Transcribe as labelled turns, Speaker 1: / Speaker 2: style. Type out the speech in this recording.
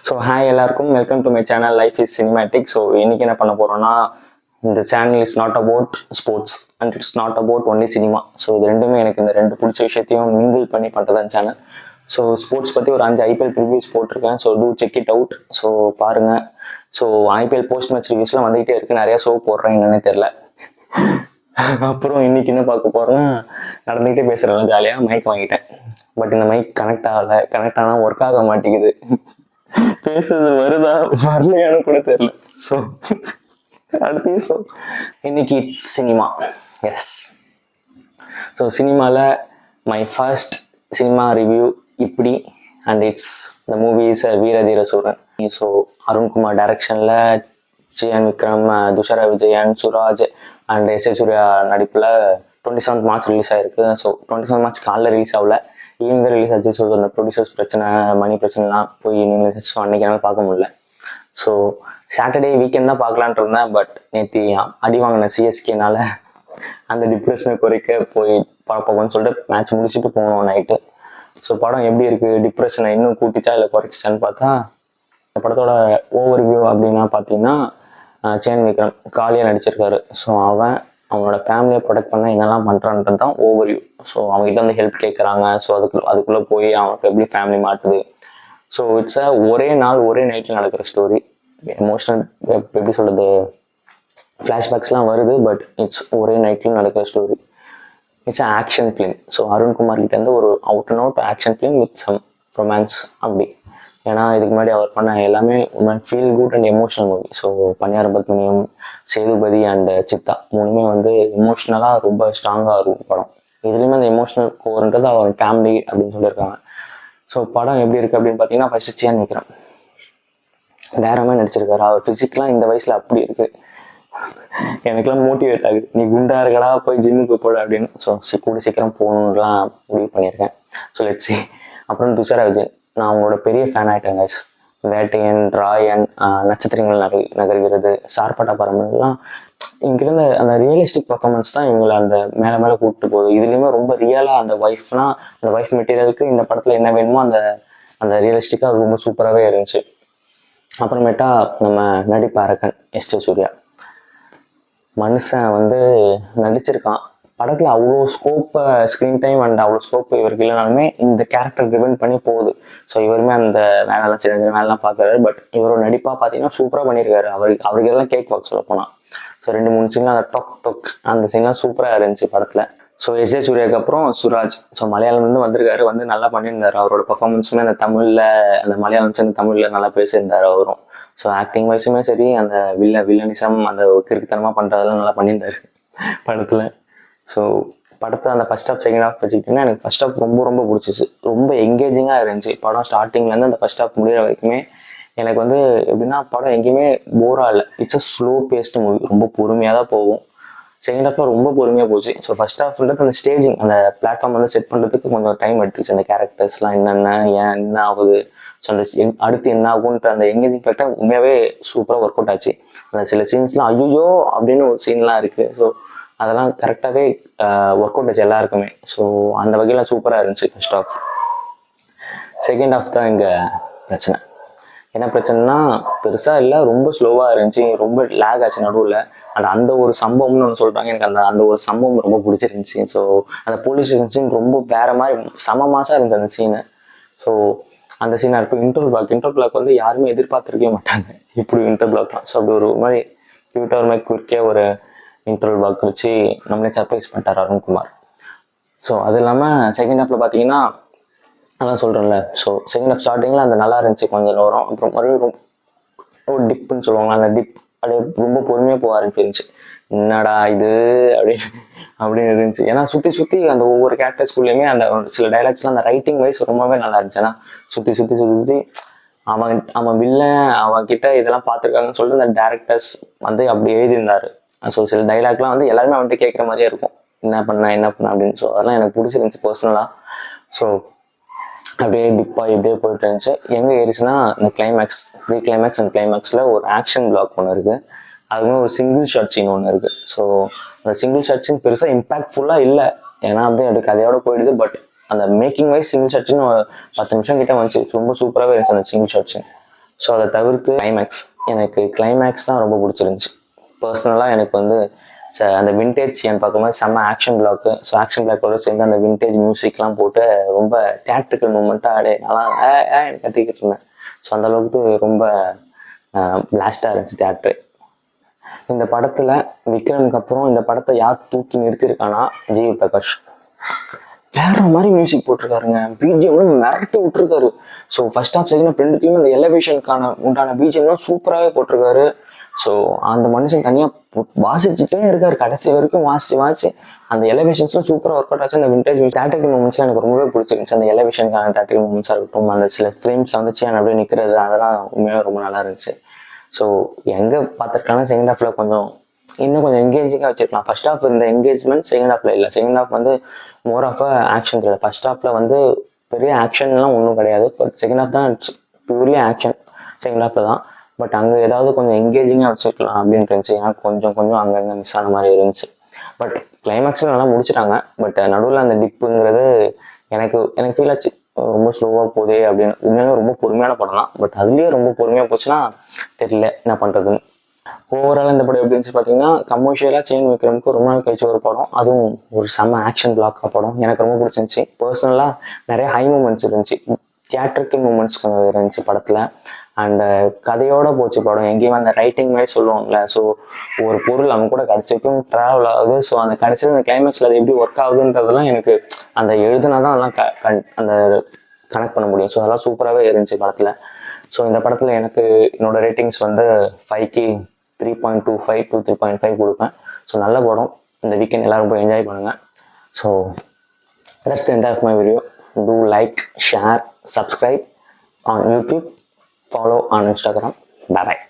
Speaker 1: So hi எல்லாருக்கும் welcome to my channel life is cinematic. So இன்றைக்கி என்ன பண்ண போகிறோன்னா, இந்த channel is not about sports and it's not about only cinema. So இது ரெண்டுமே எனக்கு இந்த ரெண்டு பிடிச்ச விஷயத்தையும் மிங்கிள் பண்ணி பண்ணுறதான் சேனல். ஸோ ஸ்போர்ட்ஸ் பற்றி ஒரு 5 ஐபிஎல் ரிவ்யூஸ் போட்டிருக்கேன். So do check it out. So பாருங்கள். ஸோ ஐபிஎல் போஸ்ட் மேட்ச் ரிவ்யூஸ்லாம் வந்துகிட்டே இருக்குது. நிறையா ஷோ போடுறேன், என்னன்னே தெரில. அப்புறம் இன்றைக்கி என்ன பார்க்க போகிறேன்னா, நடந்துக்கிட்டே பேசுகிறேன் ஜாலியாக மைக் வாங்கிட்டேன். பட் இந்த மைக் கனெக்ட் ஆகலை. கனெக்ட் ஆனால் ஒர்க் ஆக மாட்டேங்குது. பேசுறது வருதா வரலையானு கூட தெரியல. ஸோ அடுத்து ஸோ இன்னைக்கு இட்ஸ் சினிமா. எஸ், ஸோ சினிமாவில் மை ஃபர்ஸ்ட் சினிமா ரிவ்யூ இப்படி. And it's the movie is Veera Dheera Sooran. So Arunkumar டைரக்ஷனில் Chiyaan Vikram, Dushara Vijayan, Suraj and S A Suryah நடிப்பில் 27 மார்ச் ரிலீஸ் ஆகிருக்கு. ஸோ 27 மார்ச் காலைல ரிலீஸ் ஆகல, ஈவினிங் ரிலீஸ் ஆச்சு. ஸோ அந்த ப்ரொடியூசர்ஸ் பிரச்சனை, மணி பிரச்சனைலாம் போய் ரிலீஸ். ஸோ அன்றைக்கி என்னால் பார்க்க முடியல. ஸோ சாட்டர்டே வீக்கெண்ட் தான் பார்க்கலான்ட்டு இருந்தேன். பட் நேற்று அடி வாங்கின சிஎஸ்கேனால அந்த டிப்ரெஷனை குறைக்க போய் பார்ப்போம்னு சொல்லிட்டு மேட்ச் முடிச்சுட்டு போனோம் நைட்டு. ஸோ படம் எப்படி இருக்குது, டிப்ரெஷனை இன்னும் கூட்டிச்சா இல்லை குறைச்சிச்சான்னு பார்த்தா, இந்த படத்தோட ஓவர் வியூ அப்படின்னா பார்த்தீங்கன்னா, சிஎன் விக்ரம் காலியாக நடிச்சிருக்காரு. ஸோ அவனோட ஃபேமிலியை ப்ரொடெக்ட் பண்ண என்னெல்லாம் பண்ணுறான்றது தான் ஓவர்வியூ. ஸோ அவங்ககிட்ட வந்து ஹெல்ப் கேட்குறாங்க. ஸோ அதுக்குள்ளே போய் அவனுக்கு எப்படி ஃபேமிலி மாட்டுது. ஸோ இட்ஸ் ஒரே நாள் ஒரே நைட்டில் நடக்கிற ஸ்டோரி. எமோஷ்னல் எப்படி சொல்கிறது, ஃப்ளாஷ்பேக்ஸ்லாம் வருது. பட் இட்ஸ் ஒரே நைட்டில் நடக்கிற story. It's action film. So Arunkumar கிட்டேருந்து ஒரு out and out action film with some romance அப்படி. ஏன்னா இதுக்கு முன்னாடி அவர் பண்ண எல்லாமே feel good and emotional movie. So Pannaiyarum Padminiyum, Sethupathi and Chithha மூணுமே வந்து எமோஷ்னலாக ரொம்ப ஸ்ட்ராங்காக இருக்கும் படம். இதுலேயுமே அந்த எமோஷனல் கோர்ன்றது அவர் ஃபேமிலி அப்படின்னு சொல்லியிருக்காங்க. ஸோ படம் எப்படி இருக்குது அப்படின்னு பார்த்தீங்கன்னா, ஃபர்ஸ்ட் சிஎன் விக்ரம் வேற மாதிரி நடிச்சிருக்காரு. அவர் ஃபிசிக்லாம் இந்த வயசில் அப்படி இருக்குது. எனக்குலாம் மோட்டிவேட் ஆகுது, நீ குண்டா இருக்கடா போய் ஜிம்முக்கு போட அப்படின்னு. ஸோ கூட சீக்கிரம் போகணுன்னுலாம் முடிவு பண்ணியிருக்கேன். So let's see. அப்புறம் துஷாரா விஜயன், நான் அவங்களோட பெரிய ஃபேன் ஆகிட்டேன் கைஸ். வேட்டையன், ராயன், நட்சத்திரங்கள் நகர்கிறது, சார்பாட்டா பரம்பரைலாம் இங்கிட்ட அந்த ரியலிஸ்டிக் பர்ஃபார்மன்ஸ் தான் இவங்களை அந்த மேலே மேலே கூப்பிட்டு போகுது. இதுலேயுமே ரொம்ப ரியலாக அந்த ஒய்ஃப் மெட்டீரியலுக்கு இந்த படத்தில் என்ன வேணுமோ அந்த ரியலிஸ்டிக்காக அது ரொம்ப சூப்பராகவே இருந்துச்சு. அப்புறமேட்டா நம்ம நடிப்பு அரக்கன் எஸ் ஏ சூர்யா மனுஷன் வந்து நடிச்சிருக்கான் படத்தில். அவ்வளோ ஸ்கோப்பை ஸ்க்ரீன் டைம் அண்ட் அவ்வளோ ஸ்கோப் இவருக்கு இல்லைனாலுமே இந்த கேரக்டர் டிபெண்ட் பண்ணி போகுது. ஸோ இவருமே அந்த வேலைலாம் சின்ன சின்ன வேலைலாம் பார்க்குறாரு. பட் இவரோட நடிப்பாக பார்த்தீங்கன்னா சூப்பராக பண்ணியிருக்காரு. அவருக்கு இதெல்லாம் கேக் வாக் சொல்ல போனால். ஸோ 2-3 சீன்லாம் அந்த டொக் அந்த சீன்லாம் சூப்பராக இருந்துச்சு படத்தில். ஸோ எஸ் ஏ சூர்யாவுக்கு அப்புறம் சுராஜ். ஸோ மலையாளம்லேருந்து வந்திருக்காரு, வந்து நல்லா பண்ணியிருந்தார். அவரோட பர்ஃபார்மன்ஸுமே அந்த தமிழில், அந்த மலையாளம் சேர்ந்து தமிழில் நல்லா பேசியிருந்தார் அவரும். ஸோ ஆக்டிங் வைஸுமே சரி, அந்த வில்லனிசம் அந்த கிறுக்குத்தனமாக பண்ணுறதெல்லாம் நல்லா பண்ணியிருந்தார் படத்தில். ஸோ படத்தை அந்த ஃபர்ஸ்ட் ஹாஃப் செகண்ட் ஹாஃப் வச்சுக்கிட்டிங்கன்னா, எனக்கு ஃபர்ஸ்ட் ஹாஃப் ரொம்ப பிடிச்சிச்சு. ரொம்ப எங்கேஜிங்காக இருந்துச்சு படம். ஸ்டார்டிங்லேருந்து அந்த ஃபர்ஸ்ட் ஹாஃப் முடிகிற வரைக்குமே எனக்கு வந்து எப்படின்னா, படம் எங்கேயுமே போராக இல்லை. It's a slow based movie. ரொம்ப பொறுமையாக தான் போகும். செகண்ட் ஹாஃபில் ரொம்ப பொறுமையாக போச்சு. ஸோ ஃபர்ஸ்ட் ஹாஃப்ன்றது அந்த ஸ்டேஜிங், அந்த பிளாட்ஃபார்ம் வந்து செட் பண்ணுறதுக்கு கொஞ்சம் டைம் எடுத்துச்சு. அந்த கேரக்டர்ஸ்லாம் என்ன ஆகுது, ஸோ அந்த அடுத்து என்ன ஆகுன்ற அந்த எங்கேஜிங் ஃபேக்டர் உண்மையாகவே சூப்பராக ஒர்க் அவுட் ஆச்சு. அந்த சில சீன்ஸ்லாம் ஐயோ அப்படின்னு ஒரு சீன்லாம் இருக்குது. ஸோ அதெல்லாம் கரெக்டாகவே ஒர்க் அவுட் ஆச்சு எல்லாருக்குமே. ஸோ அந்த வகையில் சூப்பராக இருந்துச்சு ஃபர்ஸ்ட் ஹாஃப். செகண்ட் ஹாஃப் தான் இங்கே பிரச்சனை. என்ன பிரச்சனைனா, பெருசாக இல்லை, ரொம்ப ஸ்லோவாக இருந்துச்சு, ரொம்ப லேக் ஆச்சு நடுவில். அந்த ஒரு சம்பவம்னு ஒன்று சொல்கிறாங்க. எனக்கு அந்த ஒரு சம்பவம் ரொம்ப பிடிச்சிருந்துச்சி. ஸோ அந்த போலீஸ் ஸ்டேஷன் சீன் ரொம்ப வேறு மாதிரி செம மாசாக இருந்துச்சு அந்த சீனு. ஸோ அந்த சீனாக இருக்கும். இன்டர் பிளாக் வந்து யாருமே எதிர்பார்த்துருக்கவே மாட்டாங்க, இப்படி இன்டர் பிளாக்லாம். ஸோ அப்படி ஒரு மாதிரி கியூட்டாக ஒரு மாதிரி குறுக்கே ஒரு இன்டர்வல் பிளாக் வச்சு நம்மளே சர்ப்ரைஸ் பண்ணிட்டார் அருண்குமார். ஸோ அது இல்லாமல் செகண்ட் ஹாஃபில் பார்த்தீங்கன்னா, அதான் சொல்கிறேன்ல. ஸோ செகண்ட் ஹாஃப் ஸ்டார்டிங்கில் அந்த நல்லா இருந்துச்சு கொஞ்சம் நேரம். அப்புறம் மறுபடியும் ஒரு டிப்புன்னு சொல்லுவாங்க, அந்த டிப் அப்படியே ரொம்ப பொறுமையாக போக ஆரம்பிச்சிருந்துச்சு. என்னடா இது அப்படின்னு இருந்துச்சு. ஏன்னா சுற்றி அந்த ஒவ்வொரு கேரக்டர்ஸ்குள்ளேயுமே அந்த சில டைலாக்ஸ்லாம் அந்த ரைட்டிங் வைஸ் ரொம்பவே நல்லா இருந்துச்சு. ஏன்னா சுற்றி அவன் வில்லன் அவன்கிட்ட இதெல்லாம் பார்த்துருக்காங்கன்னு சொல்லிட்டு அந்த டேரக்டர்ஸ் வந்து அப்படி எழுதியிருந்தாரு. ஸோ சில டைலாக்லாம் வந்து எல்லாருமே அவன்கிட்ட கேட்குற மாதிரியே இருக்கும், என்ன பண்ண அப்படின்னு. ஸோ அதெல்லாம் எனக்கு பிடிச்சிருந்துச்சு பர்சனலாக. ஸோ அப்படியே டிப்பாக எப்படியே போயிட்டு இருந்துச்சு. எங்கே ஏறிச்சுன்னா, இந்த கிளைமேக்ஸ், ப்ரீ கிளைமேக்ஸ் அண்ட் கிளைமேக்ஸில் ஒரு ஆக்ஷன் பிளாக் ஒன்று இருக்குது. அதுவுமே ஒரு சிங்கிள் ஷாட் சீன் ஒன்று இருக்குது. ஸோ அந்த சிங்கிள் ஷாட் சீன் பெருசாக இம்பாக்ட்ஃபுல்லாக இல்லை, ஏன்னா அப்படியே அப்படி கதையோடு போயிடுது. பட் அந்த making wise single shot scene 10 நிமிஷம் கிட்ட வந்துச்சு. ரொம்ப சூப்பராகவே இருந்துச்சு அந்த சிங்கிள் ஷாட் சீன். ஸோ அதை தவிர்த்து எனக்கு கிளைமேக்ஸ் தான் ரொம்ப பிடிச்சிருந்துச்சி. பர்சனலாக எனக்கு வந்து அந்த விண்டேஜ் சீன் பார்க்கும்போது செம்ம ஆக்ஷன் பிளாக்கு. ஸோ ஆக்ஷன் பிளாக்கோட சேர்ந்து அந்த விண்டேஜ் மியூசிக்லாம் போட்டு ரொம்ப தியேட்ரிக்கல் மூமெண்ட்டாக அப்படியே நல்லா எனக்கு கத்திக்கிட்டு இருந்தேன். ஸோ அந்தளவுக்கு ரொம்ப பிளாஸ்டாக இருந்துச்சு தியேட்ரு. இந்த படத்தில் விக்ரமுக்கு அப்புறம் இந்த படத்தை யார் தூக்கி நிறுத்திருக்கானா ஜிவி பிரகாஷ். வேற மாதிரி மியூசிக் போட்டிருக்காருங்க. பிஜிஎம்லாம் மிரட்டி விட்டுருக்காரு. So first half second half ரெண்டுத்தையுமே அந்த எலவேஷனுக்கான உண்டான பிஜிஎம்லாம் சூப்பராகவே போட்டிருக்காரு. ஸோ அந்த மனுஷன் தனியாக வாசிச்சுட்டே இருக்காரு கடைசி வரைக்கும் வாசி அந்த எலவேஷன்ஸ்லாம் சூப்பராக ஒர்க் அவுட் ஆச்சு. அந்த விண்டேஜ் தேட்டரிக்கல் மூமெண்ட்ஸ்லாம் எனக்கு ரொம்பவே பிடிச்சிருந்துச்சு. அந்த எலவேஷனுக்கான தேட்டரிக்கல் மூமெண்ட்ஸாக இருக்கட்டும், அந்த சில ஃப்ரேம்ஸில் வந்து சேன் அப்படியே நிற்கிறது, அதெல்லாம் உண்மையாக ரொம்ப நல்லா இருந்துச்சு. ஸோ எங்கே பார்த்துருக்காங்கன்னா செகண்ட் ஹாஃபில் இன்னும் கொஞ்சம் எங்கேஜிங்காக வச்சிருக்கலாம். ஃபர்ஸ்ட் ஹாஃப் இந்த என்கேஜ்மெண்ட் செகண்ட் ஹாஃபில் இல்லை. செகண்ட் ஹாஃப் வந்து more of action thriller. First ஹாஃபில் வந்து பெரிய ஆக்ஷன்லாம் ஒன்றும் கிடையாது. பட் செகண்ட் ஹாஃப் தான் பியூர்லி ஆக்ஷன் செகண்ட் ஹாஃபில் தான். பட் அங்கே ஏதாவது கொஞ்சம் எங்கேஜிங்காக வச்சுருக்கலாம் அப்படின்ட்டு இருந்துச்சு. ஏன்னா கொஞ்சம் அங்கங்கே மிஸ் ஆன மாதிரி இருந்துச்சு. பட் கிளைமேக்ஸில் நல்லா முடிச்சுட்டாங்க. பட் நடுவில் அந்த டிப்புங்கிறது எனக்கு ஃபீல் ஆச்சு, ரொம்ப ஸ்லோவாக போதே அப்படின்னு. உண்மையிலே ரொம்ப பொறுமையான படம் தான். பட் அதுலேயே ரொம்ப பொறுமையாக போச்சுன்னா தெரியல என்ன பண்ணுறதுன்னு. ஓவரால் இந்த படம் எப்படி இருந்துச்சு பார்த்தீங்கன்னா, கமர்ஷியலாக செயின் விக்ரமுக்கு ரொம்ப நாள் கழிச்சு ஒரு படம், அதுவும் ஒரு செம்ம ஆக்ஷன் பிளாக்காக படம் எனக்கு ரொம்ப பிடிச்சிருந்துச்சி. பர்சனலாக நிறைய ஹை மூமெண்ட்ஸ் இருந்துச்சு, தியேட்ரிக்கல் மூமெண்ட்ஸ் கொஞ்சம் இருந்துச்சு படத்தில். அண்ட் கதையோடு போச்சு படம். எங்கேயுமே அந்த ரைட்டிங் மாதிரி சொல்லுவாங்கள்ல, ஸோ ஒரு பொருள் அவங்க கூட கடைசிக்கும் ட்ராவல் ஆகுது. ஸோ அந்த கடைசியில் அந்த கிளைமேக்ஸில் அது எப்படி ஒர்க் ஆகுதுன்றதெல்லாம் எனக்கு அந்த எழுதுனா தான் அதெல்லாம் அந்த கனெக்ட் பண்ண முடியும். ஸோ அதெல்லாம் சூப்பராகவே இருந்துச்சு படத்தில். ஸோ இந்த படத்தில் எனக்கு என்னோடய ரேட்டிங்ஸ் வந்து 5க்கு 3.25 to 3.5 கொடுப்பேன். ஸோ நல்ல படம். இந்த வீக்கெண்ட் எல்லோரும் போய் என்ஜாய் பண்ணுங்கள். So that's the end of my video. Do like, share, subscribe on YouTube, follow on Instagram. Bye bye.